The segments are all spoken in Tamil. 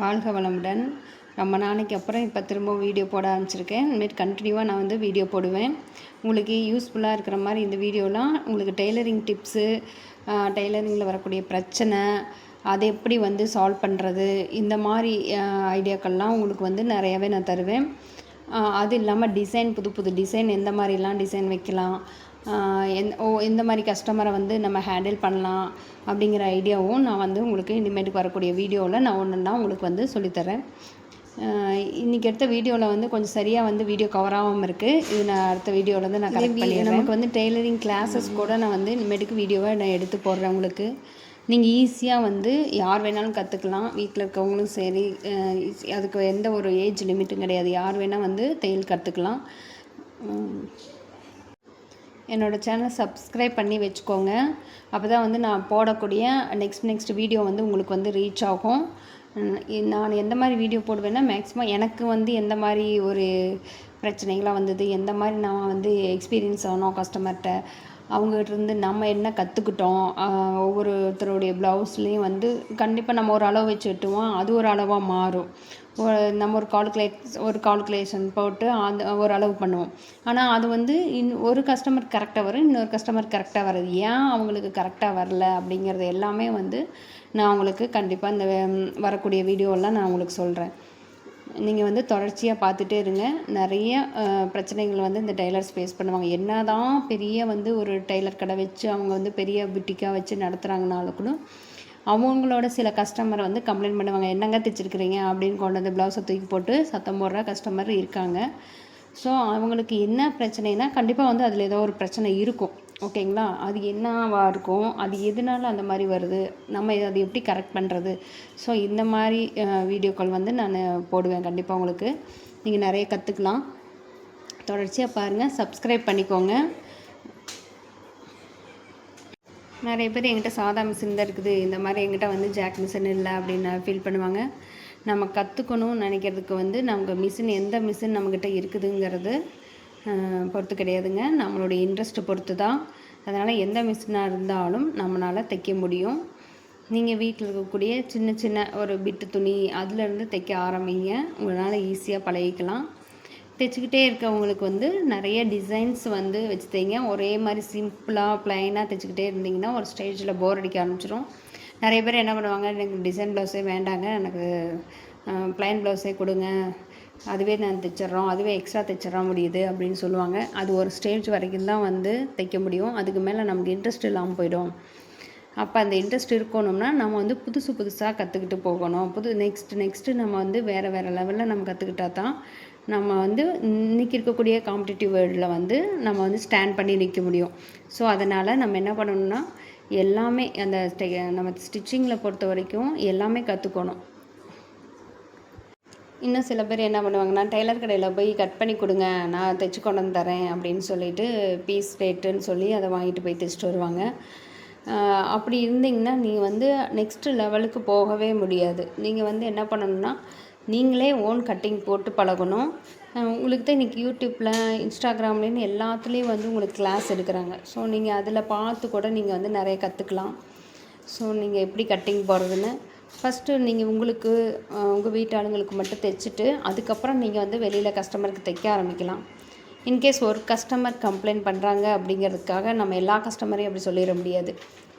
வாழ்க வளமுடன். ரொம்ப நாளைக்கு அப்புறம் இப்போ திரும்ப வீடியோ போட ஆரம்பிச்சிருக்கேன். இனிமேல் கண்டினியூவாக நான் வந்து வீடியோ போடுவேன். உங்களுக்கு யூஸ்ஃபுல்லாக இருக்கிற மாதிரி இந்த வீடியோலாம் உங்களுக்கு டெய்லரிங் டிப்ஸு, டெய்லரிங்கில் வரக்கூடிய பிரச்சனை, அதை எப்படி வந்து சால்வ் பண்ணுறது, இந்த மாதிரி ஐடியாக்கள்லாம் உங்களுக்கு வந்து நிறையாவே நான் தருவேன். அது இல்லாமல் டிசைன், புது புது டிசைன் எந்த மாதிரிலாம் டிசைன் வைக்கலாம், எந்த மாதிரி கஸ்டமரை வந்து நம்ம ஹேண்டில் பண்ணலாம் அப்படிங்கிற ஐடியாவும் நான் வந்து உங்களுக்கு இனிமேட்டுக்கு வரக்கூடிய வீடியோவில் நான் ஒன்றுன்னா உங்களுக்கு வந்து சொல்லித்தரேன். இன்றைக்கி எடுத்த வீடியோவில் வந்து கொஞ்சம் சரியாக வந்து வீடியோ கவர் ஆகாமல் இருக்குது. இது நான் அடுத்த வீடியோவில் வந்து நான் கரெக்ட் பண்ணிடுறேன். நமக்கு வந்து டெய்லரிங் கிளாஸஸ் கூட நான் வந்து இனிமேட்டுக்கு வீடியோவை நான் எடுத்து போடுறேன். உங்களுக்கு நீங்கள் ஈஸியாக வந்து யார் வேணாலும் கற்றுக்கலாம். வீட்டில் இருக்கவங்களும் சரி, அதுக்கு எந்த ஒரு ஏஜ் லிமிட்டும் கிடையாது. யார் வேணால் வந்து தையல் கற்றுக்கலாம். என்னோடய சேனலை சப்ஸ்கிரைப் பண்ணி வச்சுக்கோங்க. அப்போ தான் வந்து நான் போடக்கூடிய நெக்ஸ்ட் வீடியோ வந்து உங்களுக்கு வந்து ரீச் ஆகும். நான் எந்த மாதிரி வீடியோ போடுவேன்னா, மேக்ஸிமம் எனக்கு வந்து எந்த மாதிரி ஒரு பிரச்சனைகளாக வந்தது, எந்த மாதிரி நான் வந்து எக்ஸ்பீரியன்ஸ் ஆனோம் கஸ்டமர்கிட்ட, அவங்ககிட்டருந்து நம்ம என்ன கற்றுக்கிட்டோம், ஒவ்வொருத்தருடைய ப்ளவுஸ்லேயும் வந்து கண்டிப்பாக நம்ம ஒரு அளவு வச்சு வெட்டுவோம், அது ஒரு அளவாக மாறும். நம்ம ஒரு கால்குலேஷன் போட்டு அந்த ஒரு அளவு பண்ணுவோம். ஆனால் அது வந்து ஒரு கஸ்டமர் கரெக்டாக வரும், இன்னொரு கஸ்டமர் கரெக்டாக வராது. ஏன் அவங்களுக்கு கரெக்டாக வரல அப்படிங்கிறது எல்லாமே வந்து நான் உங்களுக்கு கண்டிப்பாக இந்த வரக்கூடிய வீடியோலாம் நான் உங்களுக்கு சொல்கிறேன். நீங்கள் வந்து தொடர்ச்சியாக பார்த்துட்டே இருங்க. நிறைய பிரச்சனைகள் வந்து இந்த டெய்லர்ஸ் ஃபேஸ் பண்ணுவாங்க. என்ன தான் பெரிய வந்து ஒரு டெய்லர் கடை வச்சு அவங்க வந்து பெரிய புட்டிக்காக வச்சு நடத்துகிறாங்கனாலும் கூட அவங்களோட சில கஸ்டமர் வந்து கம்ப்ளைண்ட் பண்ணுவாங்க. என்னங்க தைச்சிருக்கிறீங்க அப்படின்னு கொண்டு வந்து ப்ளவுஸை தூக்கி போட்டு சத்தம் போடுற கஸ்டமர் இருக்காங்க. ஸோ அவங்களுக்கு என்ன பிரச்சனைனா கண்டிப்பாக வந்து அதில் ஏதோ ஒரு பிரச்சனை இருக்கும். ஓகேங்களா? அது என்னவாக இருக்கும், அது எதனால அந்த மாதிரி வருது, நம்ம அதை எப்படி கரெக்ட் பண்ணுறது. ஸோ இந்த மாதிரி வீடியோக்கள் வந்து நான் போடுவேன். கண்டிப்பாக உங்களுக்கு நீங்கள் நிறைய கற்றுக்கலாம். தொடர்ச்சியாக பாருங்கள், சப்ஸ்கிரைப் பண்ணிக்கோங்க. நிறைய பேர் என்கிட்ட சாதா மிஷின் தான் இருக்குது, இந்த மாதிரி என்கிட்ட வந்து ஜாக் மிஷின் இல்லை அப்படின்னு ஃபீல் பண்ணுவாங்க. நம்ம கற்றுக்கணும்னு நினைக்கிறதுக்கு வந்து நமக்கு மிஷின் எந்த மிஷின் நம்மக்கிட்ட இருக்குதுங்கிறது பொறுத்து கிடையாதுங்க. நம்மளுடைய இன்ட்ரெஸ்ட்டை பொறுத்து தான். அதனால் எந்த மிஷினாக இருந்தாலும் நம்மளால் தைக்க முடியும். நீங்கள் வீட்டில் இருக்கக்கூடிய சின்ன சின்ன ஒரு பிட்டு துணி அதிலேருந்து தைக்க ஆரம்பிங்க. உங்களால் ஈஸியாக பழகிக்கலாம். தைச்சிக்கிட்டே இருக்கவங்களுக்கு வந்து நிறைய டிசைன்ஸ் வந்து வச்சு தைங்க. ஒரே மாதிரி சிம்பிளாக ப்ளைனாக தைச்சிக்கிட்டே இருந்திங்கன்னா ஒரு ஸ்டேஜில் போர் அடிக்க ஆரம்பிச்சிடும். நிறைய பேர் என்ன பண்ணுவாங்க, எனக்கு டிசைன் ப்ளவுஸே வேண்டாங்க, எனக்கு ப்ளைன் ப்ளவுஸே கொடுங்க, அதுவே நான் தைச்சிட்றோம், அதுவே எக்ஸ்ட்ரா தைச்சிட்றா முடியுது அப்படின்னு சொல்லுவாங்க. அது ஒரு ஸ்டேஜ் வரைக்கும் தான் வந்து தைக்க முடியும். அதுக்கு மேலே நமக்கு இன்ட்ரெஸ்ட் இல்லாமல் போயிடும். அப்போ அந்த இன்ட்ரெஸ்ட் இருக்கணும்னா நம்ம வந்து புதுசாக கற்றுக்கிட்டு போகணும். நெக்ஸ்ட்டு நம்ம வந்து வேறு லெவலில் நம்ம கற்றுக்கிட்டா தான் நம்ம வந்து இன்றைக்கி இருக்கக்கூடிய காம்படிட்டிவ் வேர்ல்டில் வந்து நம்ம வந்து ஸ்டாண்ட் பண்ணி நிற்க முடியும். ஸோ அதனால் நம்ம என்ன பண்ணணும்னா எல்லாமே அந்த நம்ம ஸ்டிச்சிங்கில் பொறுத்த வரைக்கும் எல்லாமே கற்றுக்கணும். இன்னும் சில பேர் என்ன பண்ணுவாங்கன்னா, டெய்லர் கடையில் போய் கட் பண்ணி கொடுங்க, நான் தைச்சி கொண்டு வந்து தரேன் அப்படின்னு சொல்லிட்டு பீஸ் ரேட்டுன்னு சொல்லி அதை வாங்கிட்டு போய் தைச்சிட்டு வருவாங்க. அப்படி இருந்திங்கன்னா நீங்கள் வந்து நெக்ஸ்ட்டு லெவலுக்கு போகவே முடியாது. நீங்கள் வந்து என்ன பண்ணணும்னா நீங்களே ஓன் கட்டிங் போட்டு பழகணும். உங்களுக்கு தான் இன்றைக்கி யூடியூப்பில், இன்ஸ்டாகிராம்லேன்னு எல்லாத்துலேயும் வந்து உங்களுக்கு கிளாஸ் எடுக்கிறாங்க. ஸோ நீங்கள் அதில் பார்த்து கூட நீங்கள் வந்து நிறைய கற்றுக்கலாம். ஸோ நீங்கள் எப்படி கட்டிங் போடுறதுன்னு ஃபஸ்ட்டு நீங்கள் உங்களுக்கு உங்கள் வீட்டாளுங்களுக்கு மட்டும் தைச்சிட்டு அதுக்கப்புறம் நீங்கள் வந்து வெளியில் கஸ்டமருக்கு தைக்க ஆரம்பிக்கலாம். இன்கேஸ் ஒரு கஸ்டமர் கம்ப்ளைண்ட் பண்ணுறாங்க அப்படிங்கிறதுக்காக நம்ம எல்லா கஸ்டமரையும் அப்படி சொல்லிட முடியாது.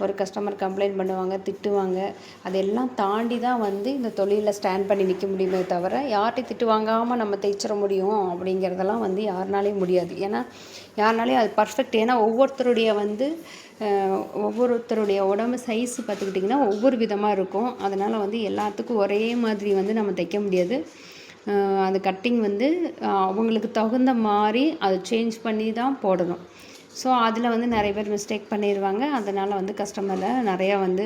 ஒரு கஸ்டமர் கம்ப்ளைண்ட் பண்ணுவாங்க, திட்டுவாங்க. அதெல்லாம் தாண்டி தான் வந்து இந்த தொழிலில் ஸ்டாண்ட் பண்ணி நிற்க முடியுமே தவிர யார்கிட்டையும் திட்டு வாங்காமல் நம்ம தைச்சிட முடியும் அப்படிங்கிறதெல்லாம் வந்து யாருனாலையும் முடியாது. ஏன்னா யாருனாலையும் அது பர்ஃபெக்ட். ஏன்னா ஒவ்வொருத்தருடைய உடம்பு சைஸ் பார்த்துக்கிட்டிங்கன்னா ஒவ்வொரு விதமாக இருக்கும். அதனால் வந்து எல்லாத்துக்கும் ஒரே மாதிரி வந்து நம்ம தைக்க முடியாது. அந்த கட்டிங் வந்து அவங்களுக்கு தகுந்த மாதிரி அதை சேஞ்ச் பண்ணி தான் போடணும். ஸோ அதில் வந்து நிறைய பேர் மிஸ்டேக் பண்ணிடுவாங்க. அதனால் வந்து கஸ்டமரில் நிறையா வந்து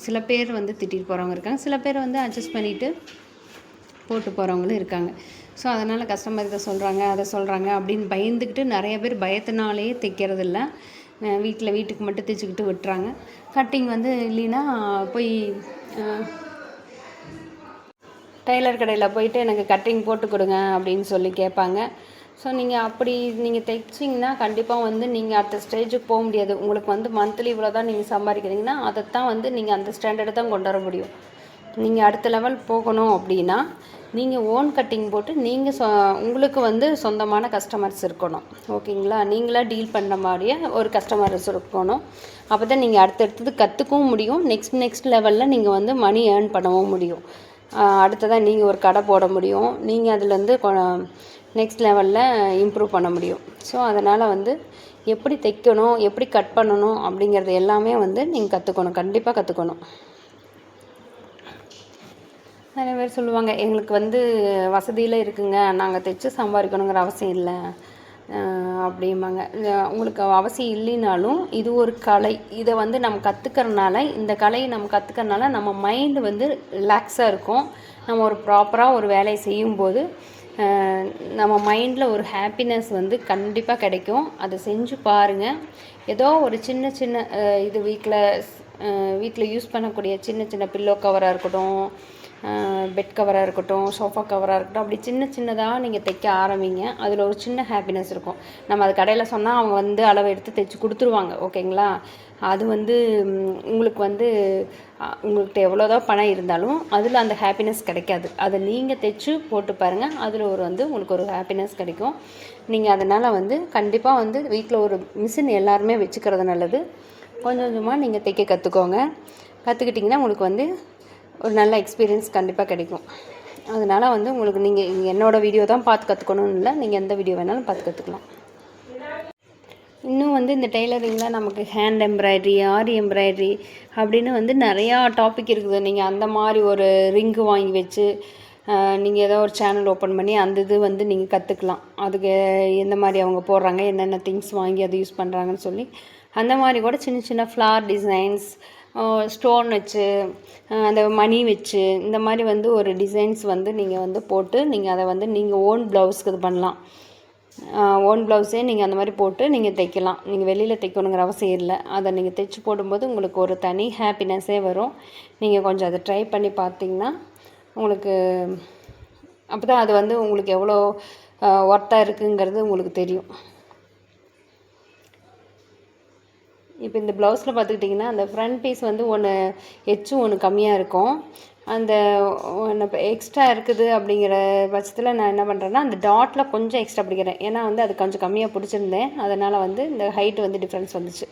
சில பேர் வந்து திட்டிட்டு போகிறவங்க இருக்காங்க, சில பேர் வந்து அட்ஜஸ்ட் பண்ணிவிட்டு போட்டு போகிறவங்களும் இருக்காங்க. ஸோ அதனால் கஸ்டமர் இதை சொல்கிறாங்க, அதை சொல்கிறாங்க அப்படின்னு பயந்துக்கிட்டு நிறைய பேர் பயத்தினாலேயே தைக்கிறதில்ல. வீட்டுக்கு மட்டும் தைச்சிக்கிட்டு விட்டுறாங்க. கட்டிங் வந்து இல்லைன்னா போய் டெய்லர் கடையில் போயிட்டு எனக்கு கட்டிங் போட்டு கொடுங்க அப்படின்னு சொல்லி கேட்பாங்க. ஸோ நீங்கள் தைச்சிங்கன்னா கண்டிப்பாக வந்து நீங்கள் அடுத்த ஸ்டேஜுக்கு போக முடியாது. உங்களுக்கு வந்து மந்த்லி இவ்வளோ தான் நீங்கள் சம்பாதிக்கிறீங்கன்னா அதைத்தான் வந்து நீங்கள் அந்த ஸ்டாண்டர்டு தான் கொண்டு வர முடியும். நீங்கள் அடுத்த லெவல் போகணும் அப்படின்னா நீங்கள் ஓன் கட்டிங் போட்டு நீங்கள் உங்களுக்கு வந்து சொந்தமான கஸ்டமர்ஸ் இருக்கணும். ஓகேங்களா? நீங்களாக டீல் பண்ணுற மாதிரியே ஒரு கஸ்டமர்ஸ் இருக்கணும். அப்போ தான் நீங்கள் அடுத்தடுத்தது கற்றுக்கவும் முடியும். நெக்ஸ்ட் லெவலில் நீங்கள் வந்து மணி ஏர்ன் பண்ணவும் முடியும். அடுத்ததாக நீங்கள் ஒரு கடை போட முடியும். நீங்கள் அதுலேருந்து நெக்ஸ்ட் லெவலில் இம்ப்ரூவ் பண்ண முடியும். ஸோ அதனால் வந்து எப்படி தைக்கணும், எப்படி கட் பண்ணணும் அப்படிங்கிறது எல்லாமே வந்து நீங்கள் கற்றுக்கணும். கண்டிப்பாக கற்றுக்கணும். நிறைய பேர் சொல்லுவாங்க, எங்களுக்கு வந்து வசதியில் இருக்குங்க, நாங்கள் தைச்சு சம்பாதிக்கணுங்கிற அவசியம் இல்லை அப்படிம்பாங்க. உங்களுக்கு அவசியம் இல்லைனாலும் இது ஒரு கலை. இதை வந்து நம்ம கற்றுக்கறனால, இந்த கலையை நம்ம கற்றுக்கறனால நம்ம மைண்டு வந்து ரிலாக்ஸாக இருக்கும். நம்ம ஒரு ப்ராப்பராக ஒரு வேலையை செய்யும்போது நம்ம மைண்டில் ஒரு ஹாப்பினஸ் வந்து கண்டிப்பாக கிடைக்கும். அதை செஞ்சு பாருங்கள். ஏதோ ஒரு சின்ன சின்ன இது வீட்டில் யூஸ் பண்ணக்கூடிய சின்ன சின்ன பில்லோ கவராக இருக்கட்டும், பெட் கவராக இருக்கட்டும், சோஃபா கவராக இருக்கட்டும், அப்படி சின்னதாக நீங்கள் தைக்க ஆரம்பிங்க. அதில் ஒரு சின்ன ஹாப்பினஸ் இருக்கும். நம்ம அது கடையில் சொன்னால் அவங்க வந்து அளவு எடுத்து தைச்சி கொடுத்துருவாங்க. ஓகேங்களா? அது வந்து உங்களுக்கு வந்து உங்கள்கிட்ட எவ்வளோதான் பணம் இருந்தாலும் அதில் அந்த ஹாப்பினஸ் கிடைக்காது. அதை நீங்கள் தைச்சி போட்டு பாருங்கள். அதில் உங்களுக்கு ஒரு ஹாப்பினஸ் கிடைக்கும். நீங்கள் அதனால் வந்து கண்டிப்பாக வந்து வீட்டில் ஒரு மிஷின் எல்லாருமே வச்சுக்கிறது நல்லது. கொஞ்சம் கொஞ்சமாக நீங்கள் தைக்க கற்றுக்கோங்க. கற்றுக்கிட்டிங்கன்னா உங்களுக்கு வந்து ஒரு நல்ல எக்ஸ்பீரியன்ஸ் கண்டிப்பாக கிடைக்கும். அதனால் வந்து உங்களுக்கு நீங்கள் என்னோடய வீடியோ தான் பார்த்து கற்றுக்கணும்னு இல்லை, நீங்கள் எந்த வீடியோ வேணாலும் பார்த்து கற்றுக்கலாம். இன்னும் வந்து இந்த டெய்லரிங்கில் நமக்கு ஹேண்ட் எம்ப்ராய்ட்ரி, ஆரி எம்ப்ராய்ட்ரி அப்படின்னு வந்து நிறையா டாபிக் இருக்குது. நீங்கள் அந்த மாதிரி ஒரு ரிங்கு வாங்கி வச்சு நீங்கள் ஏதோ ஒரு சேனல் ஓப்பன் பண்ணி அந்த இது வந்து நீங்கள் கற்றுக்கலாம். அதுக்கு எந்த மாதிரி அவங்க போடுறாங்க, என்னென்ன திங்ஸ் வாங்கி அதை யூஸ் பண்ணுறாங்கன்னு சொல்லி அந்த மாதிரி கூட சின்ன சின்ன ஃப்ளார் டிசைன்ஸ், ஸ்டோன் வச்சு, அந்த மணி வச்சு, இந்த மாதிரி வந்து ஒரு டிசைன்ஸ் வந்து நீங்கள் வந்து போட்டு நீங்கள் அதை வந்து நீங்கள் ஓன் ப்ளவுஸ்க்கு இது பண்ணலாம். ஓன் ப்ளவுஸே நீங்கள் அந்த மாதிரி போட்டு நீங்கள் தைக்கலாம். நீங்கள் வெளியில் தைக்கணுங்கிற அவசியம் இல்லை. அதை நீங்கள் தைச்சி போடும்போது உங்களுக்கு ஒரு தனி ஹாப்பினஸ்ஸே வரும். நீங்கள் கொஞ்சம் அதை ட்ரை பண்ணி பார்த்தீங்கன்னா உங்களுக்கு அப்போ தான் அது வந்து உங்களுக்கு எவ்வளோ ஒர்த்தாக இருக்குங்கிறது உங்களுக்கு தெரியும். இப்போ இந்த ப்ளவுஸில் பார்த்துக்கிட்டிங்கன்னா அந்த ஃப்ரண்ட் பீஸ் வந்து ஒன்று கம்மியாக இருக்கும். அந்த இப்போ எக்ஸ்ட்ரா இருக்குது அப்படிங்கிற பட்சத்தில் நான் என்ன பண்ணுறேன்னா அந்த டாட்டில் கொஞ்சம் எக்ஸ்ட்ரா பிடிக்கிறேன். ஏன்னா வந்து அது கொஞ்சம் கம்மியாக பிடிச்சிருந்தேன். அதனால் வந்து இந்த ஹைட் வந்து டிஃப்ரென்ஸ் வந்துச்சு.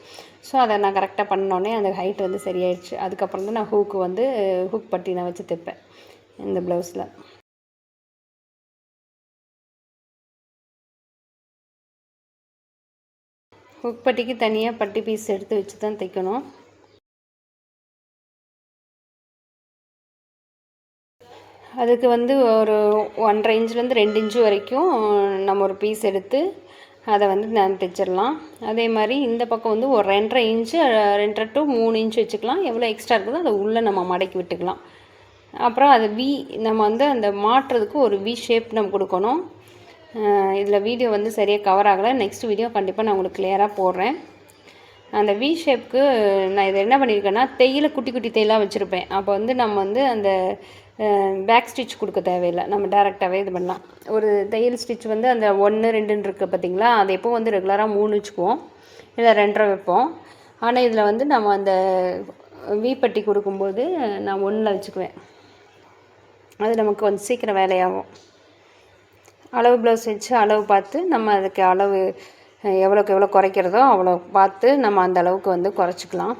ஸோ அதை நான் கரெக்டாக பண்ணோடனே அந்த ஹைட் வந்து சரியாயிடுச்சு. அதுக்கப்புறம் தான் நான் ஹூக் பட்டி நான் வச்சு தைப்பேன் இந்த ப்ளவுஸில். ஹுக் பட்டிக்கு தனியாக பட்டி பீஸ் எடுத்து வச்சு தான் தைக்கணும். அதுக்கு வந்து ஒரு 1.5 இன்ச்லேருந்து 2 இன்ச்சு வரைக்கும் நம்ம ஒரு பீஸ் எடுத்து அதை வந்து நான் தைச்சிடலாம். அதே மாதிரி இந்த பக்கம் வந்து ஒரு 2.5 இன்ச்சு 2.5 to 3 இன்ச்சு வச்சுக்கலாம். எவ்வளோ எக்ஸ்ட்ரா இருக்குதோ அதை உள்ளே நம்ம மடக்கி விட்டுக்கலாம். அப்புறம் அது நம்ம வந்து அந்த மாட்டுறதுக்கு ஒரு வி ஷேப் நம்ம கொடுக்கணும். இதில் வீடியோ வந்து சரியாக கவர் ஆகலை. நெக்ஸ்ட் வீடியோ கண்டிப்பாக நான் உங்களுக்கு கிளியராக போடுறேன். அந்த வி ஷேப்புக்கு நான் இதை என்ன பண்ணியிருக்கேன்னா குட்டி குட்டி தையலாக வச்சுருப்பேன். அப்போ வந்து நம்ம வந்து அந்த பேக் ஸ்டிச் கொடுக்க தேவையில்லை. நம்ம டேரெக்டாகவே இது பண்ணலாம். ஒரு தையல் ஸ்டிச் வந்து அந்த 1, 2ன்னு இருக்குது பார்த்திங்களா, அதை எப்போ வந்து ரெகுலராக 3 வச்சுக்குவோம், இல்லை 2.5 வைப்போம். ஆனால் இதில் வந்து நம்ம அந்த வி பட்டி கொடுக்கும்போது நான் 1ல் வச்சுக்குவேன். அது நமக்கு கொஞ்சம் சீக்கிரம் வேலையாகும். அளவு ப்ளவுஸ் வச்சு அளவு பார்த்து நம்ம அதுக்கு அளவு எவ்வளோக்கு எவ்வளோ குறைக்கிறதோ அவ்வளோ பார்த்து நம்ம அந்த அளவுக்கு வந்து குறைச்சிக்கலாம்.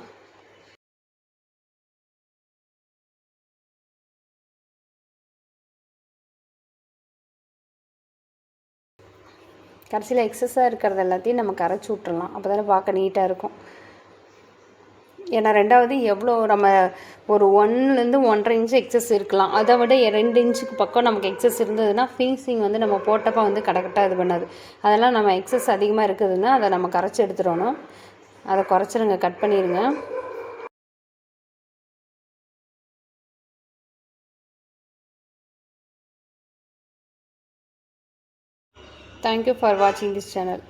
கடைசியில் எக்ஸஸாக இருக்கிறது எல்லாத்தையும் நம்ம கரைச்சி விட்டுறலாம். அப்போ தானே பார்க்க நீட்டாக இருக்கும். ஏன்னா ரெண்டாவது எவ்வளோ நம்ம ஒரு 1லேருந்து 1.5 இன்ச்சு எக்ஸஸ் இருக்கலாம். அதை விட 2 இன்ச்சுக்கு பக்கம் நமக்கு எக்ஸஸ் இருந்ததுன்னா ஃபினிஷிங் வந்து நம்ம போட்டப்போ வந்து கரெக்டாக இது பண்ணாது. அதெல்லாம் நம்ம எக்ஸஸ் அதிகமாக இருக்குதுன்னா அதை நம்ம கரைச்சி எடுத்துடணும். அதை குறைச்சிருங்க, கட் பண்ணிடுங்க. Thank you for watching this channel.